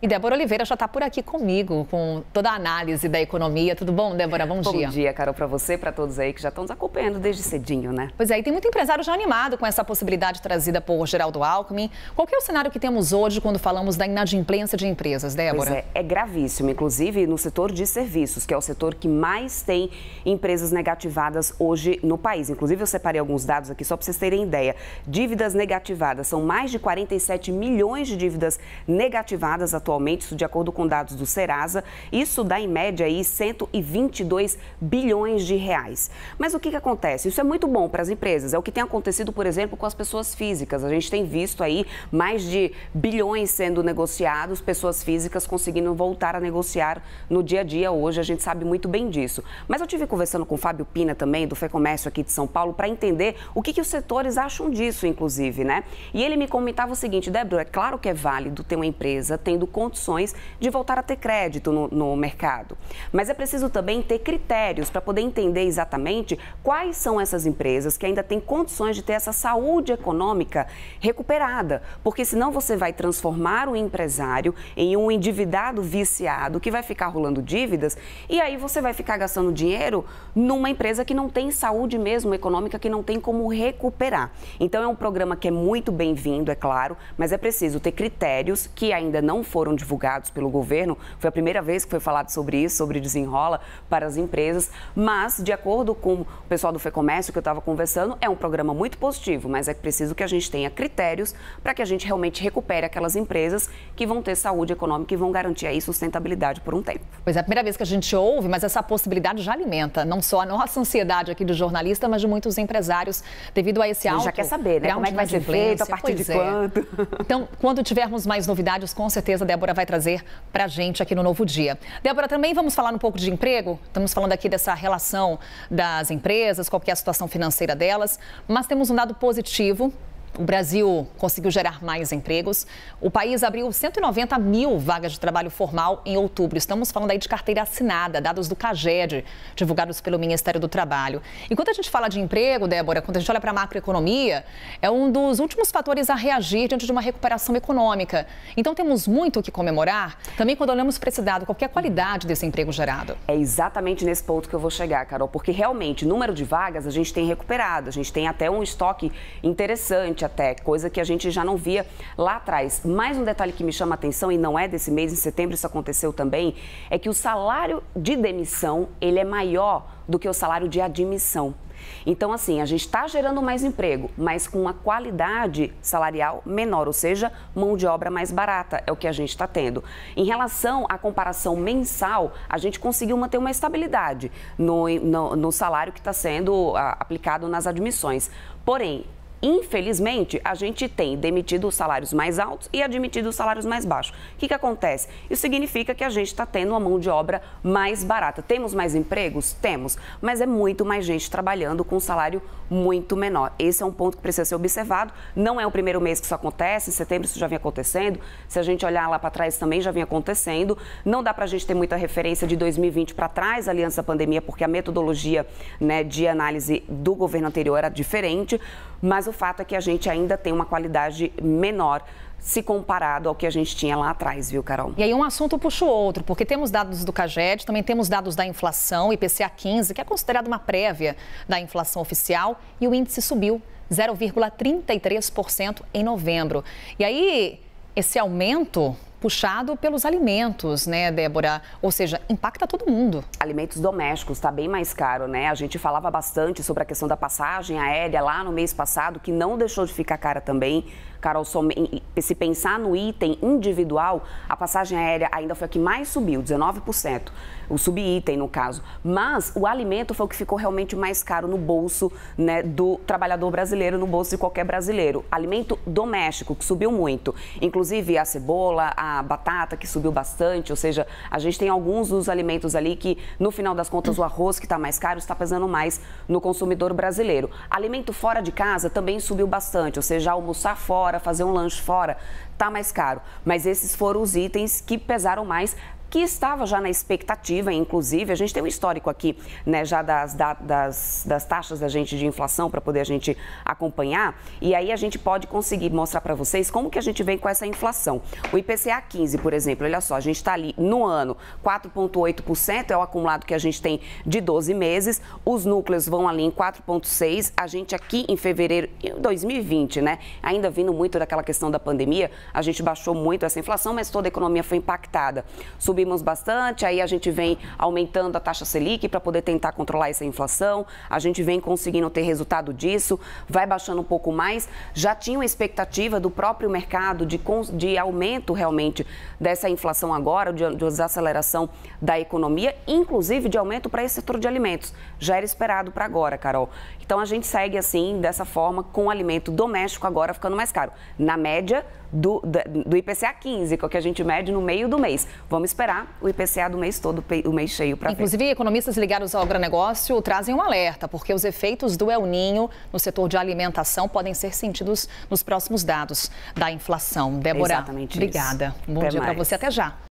E Débora Oliveira já está por aqui comigo, com toda a análise da economia. Tudo bom, Débora? Bom dia. Bom dia, Carol, para você, para todos aí que já estão nos acompanhando desde cedinho, né? Pois é, e tem muito empresário já animado com essa possibilidade trazida por Geraldo Alckmin. Qual que é o cenário que temos hoje quando falamos da inadimplência de empresas, Débora? Pois é gravíssimo, inclusive no setor de serviços, que é o setor que mais tem empresas negativadas hoje no país. Inclusive, eu separei alguns dados aqui só para vocês terem ideia. Dívidas negativadas, são mais de 47 milhões de dívidas negativadas atualmente, isso de acordo com dados do Serasa. Isso dá, em média, aí, 122 bilhões de reais. Mas o que acontece? Isso é muito bom para as empresas. É o que tem acontecido, por exemplo, com as pessoas físicas. A gente tem visto aí mais de bilhões sendo negociados, pessoas físicas conseguindo voltar a negociar no dia a dia hoje. A gente sabe muito bem disso. Mas eu estive conversando com o Fábio Pina também, do FEComércio aqui de São Paulo, para entender o que os setores acham disso, inclusive, né? E ele me comentava o seguinte: Débora, é claro que é válido ter uma empresa tendo condições de voltar a ter crédito no mercado. Mas é preciso também ter critérios para poder entender exatamente quais são essas empresas que ainda têm condições de ter essa saúde econômica recuperada. Porque senão você vai transformar o empresário em um endividado viciado que vai ficar rolando dívidas e aí você vai ficar gastando dinheiro numa empresa que não tem saúde mesmo econômica, que não tem como recuperar. Então é um programa que é muito bem-vindo, é claro, mas é preciso ter critérios que ainda não foram divulgados pelo governo. Foi a primeira vez que foi falado sobre isso, sobre Desenrola para as empresas, mas de acordo com o pessoal do FEComércio que eu estava conversando, é um programa muito positivo, mas é preciso que a gente tenha critérios para que a gente realmente recupere aquelas empresas que vão ter saúde econômica e vão garantir aí sustentabilidade por um tempo. Pois é, a primeira vez que a gente ouve, mas essa possibilidade já alimenta não só a nossa ansiedade aqui do jornalista, mas de muitos empresários devido a esse alto. Já quer saber, né? Como é que vai ser feito, a partir de quanto? Então, quando tivermos mais novidades, com certeza a Débora vai trazer para a gente aqui no Novo Dia. Débora, também vamos falar um pouco de emprego. Estamos falando aqui dessa relação das empresas, qual que é a situação financeira delas, mas temos um dado positivo. O Brasil conseguiu gerar mais empregos. O país abriu 190 mil vagas de trabalho formal em outubro. Estamos falando aí de carteira assinada, dados do CAGED, divulgados pelo Ministério do Trabalho. E quando a gente fala de emprego, Débora, quando a gente olha para a macroeconomia, é um dos últimos fatores a reagir diante de uma recuperação econômica. Então temos muito o que comemorar. Também quando olhamos para esse dado, qual que é a qualidade desse emprego gerado? É exatamente nesse ponto que eu vou chegar, Carol, porque realmente, número de vagas a gente tem recuperado, a gente tem até um estoque interessante, até coisa que a gente já não via lá atrás. Mais um detalhe que me chama a atenção, e não é desse mês, em setembro isso aconteceu também, é que o salário de demissão, ele é maior do que o salário de admissão. Então, assim, a gente está gerando mais emprego, mas com uma qualidade salarial menor, ou seja, mão de obra mais barata, é o que a gente está tendo. Em relação à comparação mensal, a gente conseguiu manter uma estabilidade no salário que está sendo aplicado nas admissões. Porém, infelizmente, a gente tem demitido os salários mais altos e admitido os salários mais baixos. O que acontece? Isso significa que a gente está tendo uma mão de obra mais barata. Temos mais empregos? Temos, mas é muito mais gente trabalhando com um salário muito menor. Esse é um ponto que precisa ser observado. Não é o primeiro mês que isso acontece, em setembro isso já vinha acontecendo. Se a gente olhar lá para trás também já vinha acontecendo. Não dá para a gente ter muita referência de 2020 para trás, ali antes da pandemia, porque a metodologia, né, de análise do governo anterior era diferente, mas o fato é que a gente ainda tem uma qualidade menor se comparado ao que a gente tinha lá atrás, viu, Carol? E aí um assunto puxa o outro, porque temos dados do CAGED, também temos dados da inflação, IPCA 15, que é considerado uma prévia da inflação oficial, e o índice subiu 0,33% em novembro. E aí, esse aumento puxado pelos alimentos, né, Débora? Ou seja, impacta todo mundo. Alimentos domésticos, está bem mais caro, né? A gente falava bastante sobre a questão da passagem aérea lá no mês passado, que não deixou de ficar cara também. Carol, se pensar no item individual, a passagem aérea ainda foi a que mais subiu, 19%. O subitem, no caso. Mas o alimento foi o que ficou realmente mais caro no bolso, né, do trabalhador brasileiro, no bolso de qualquer brasileiro. Alimento doméstico, que subiu muito. Inclusive a cebola, a batata, que subiu bastante. Ou seja, a gente tem alguns dos alimentos ali que, no final das contas, o arroz, que está mais caro, está pesando mais no consumidor brasileiro. Alimento fora de casa também subiu bastante. Ou seja, almoçar fora, fazer um lanche fora, está mais caro. Mas esses foram os itens que pesaram mais que estava já na expectativa, inclusive, a gente tem um histórico aqui, né, já das taxas da gente de inflação para poder a gente acompanhar, e aí a gente pode conseguir mostrar para vocês como que a gente vem com essa inflação. O IPCA 15, por exemplo, olha só, a gente está ali no ano 4,8%, é o acumulado que a gente tem de 12 meses, os núcleos vão ali em 4,6%, a gente aqui em fevereiro de 2020, né, ainda vindo muito daquela questão da pandemia, a gente baixou muito essa inflação, mas toda a economia foi impactada. Subimos bastante, aí a gente vem aumentando a taxa Selic para poder tentar controlar essa inflação, a gente vem conseguindo ter resultado disso, vai baixando um pouco mais, já tinha uma expectativa do próprio mercado de aumento realmente dessa inflação agora, de desaceleração da economia, inclusive de aumento para esse setor de alimentos. Já era esperado para agora, Carol. Então a gente segue assim, dessa forma, com o alimento doméstico agora ficando mais caro. Na média do IPCA 15, que é o que a gente mede no meio do mês. Vamos esperar o IPCA do mês todo, o mês cheio para ver. Inclusive, economistas ligados ao agronegócio trazem um alerta, porque os efeitos do El Niño no setor de alimentação podem ser sentidos nos próximos dados da inflação. Débora, exatamente obrigada. Isso. Bom dia para você, até já.